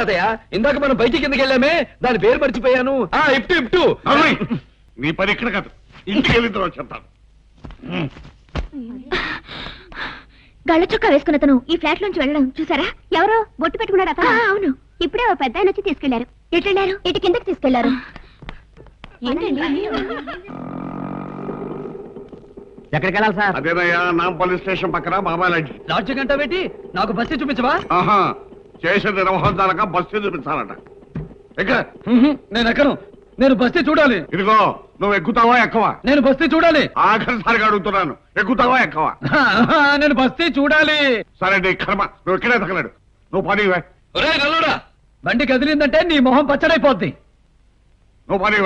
తాతయ్య ఇందాక మనం బయటికి కిందకి వెళ్ళామే దాని పేరు మర్చిపోయాను. ఇప్టు ఇప్టు. నీ పని ఇక్కడ కాదు, ఇంటికి వెళ్ళిన తర్వాత చెప్తాను. గళ్ళ చొక్కా వేసుకున్నతను ఈ ఫ్లాట్ నుంచి వెళ్ళడం చూసారా? ఎవరో బొట్టు పెట్టుకున్నాడు అతను. అవును, ఇప్పుడే ఓ పెద్ద ఆయన వచ్చి తీసుకెళ్లారు. ఎటు వెళ్ళారు? ఇటు కిందకి తీసుకెళ్లారు. ఎక్కడికి వెళ్ళాలి సార్? అదేనయ్యా నాంపల్లి స్టేషన్ పక్కన బాబాయ్ లాంటి లాడ్జి గంట పెట్టి నాకు బస్సు చూపించవా? ఆహా, చేసిన నిర్వహణ బస్సు చూపించాలట. నేను ఎక్కను. నేను బస్తీ చూడాలి. ఇదిగో నువ్వు ఎక్కుతావా ఎక్కవా? నేను బస్తీ చూడాలి. ఆఖరిసారిగా అడుగుతున్నాను, ఎక్కుతావా ఎక్కవా? నేను బస్తీ చూడాలి. సరే నీ కర్మ, నువ్వు ఎక్కడే తగలడు. నువ్వు పని నల్లుడా, బండి కదిలిందంటే నీ మొహం పచ్చడైపోద్ది. నువ్వు పని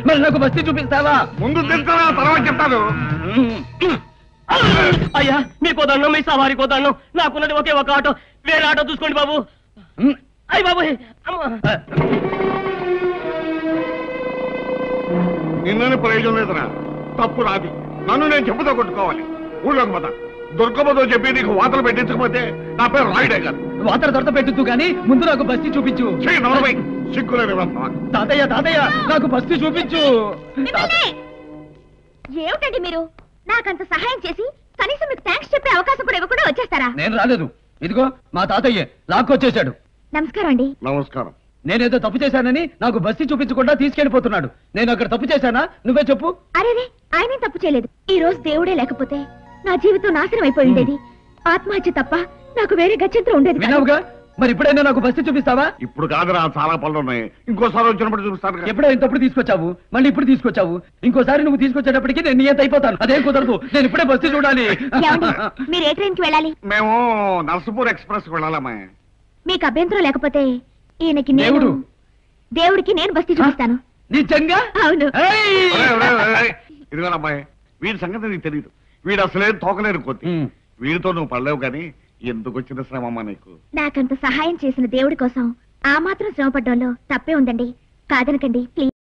మరి నాకు బస్తీ చూపిస్తావా? ముందు తింటారా, తర్వాత చెప్తాను. అయ్యా మీకు దండం, మీ సవారికి దండం. నాకున్నది ఒకే ఒక ఆటో, వేరే ఆటో చూసుకోండి బాబు. అయ్య బాబు, నిన్ననే ప్రయోజనం లేదురా, తప్పు రాది. నన్ను నేను చెప్పుతో కొట్టుకోవాలి. ఊళ్ళోకి పోతా. దొరకబోతో చెప్పి నీకు వాతలు పెట్టించకపోతే నా పేరు రాయుడే కాదు. వాతర దొరత పెట్టు కానీ ముందు నాకు బస్తీ చూపించు. సిగ్గులేదు తాతయ్య, తాతయ్య నాకు బస్తీ చూపించు. ఏమిటండి మీరు నాకంత సహాయం చేసి కనీసం మీకు థ్యాంక్స్ చెప్పే అవకాశం కూడా ఇవ్వకుండా వచ్చేస్తారా? నేను రాలేదు. ఇదిగో మా తాతయ్య లాక్కొచ్చేశాడు. నమస్కారం అండి. నమస్కారం. నేనేదో తప్పు చేశానని నాకు బస్తీ చూపించకుండా తీసుకెళ్లిపోతున్నాడు. నేను అక్కడ తప్పు చేశానా? నువ్వే చెప్పు. అరేరే, ఆయనే తప్పు చేయలేదు. ఈ రోజు దేవుడే లేకపోతే నా జీవితం నాశనం అయిపోయి ఉండేది. ఆత్మహత్య తప్ప నాకు వేరే గత్యంతరం ఉండేది. విన్నావుగా, మరి ఇప్పుడైనా నాకు బస్తీ చూపిస్తావా? ఇప్పుడు కాదురా, చాలా పనులు ఉన్నాయి. ఇంకోసారి వచ్చినప్పుడు చూపిస్తాను. ఎప్పుడో ఇంతప్పుడు తీసుకొచ్చావు, మళ్ళీ ఇప్పుడు తీసుకొచ్చావు. ఇంకోసారి నువ్వు తీసుకొచ్చేటప్పటికి నేను నియంత అయిపోతాను. అదేం కుదరదు. నేను ఇప్పుడే బస్తీ చూడాలి. మీరు ఏ ట్రైన్ కి వెళ్ళాలి? మేము నర్సపూర్ ఎక్స్ప్రెస్ కి వెళ్ళాలమ్మా. మీకు అభ్యంతరం లేకపోతే ఈయనకి దేవుడికి నేను బస్తీ చూపిస్తాను. నిజంగా? అవును. ఇదిగోనమ్మాయి, వీడి సంగతి నీకు తెలియదు. వీడు అసలే తోకలేరు కొద్ది. వీడితో నువ్వు పడలేవు కానీ ఎందుకు వచ్చిన శ్రమమ్మా నీకు? నాకంత సహాయం చేసిన దేవుడి కోసం ఆ మాత్రం శ్రమ పడ్డంలో తప్పే ఉందండి. కాదనకండి ప్లీజ్.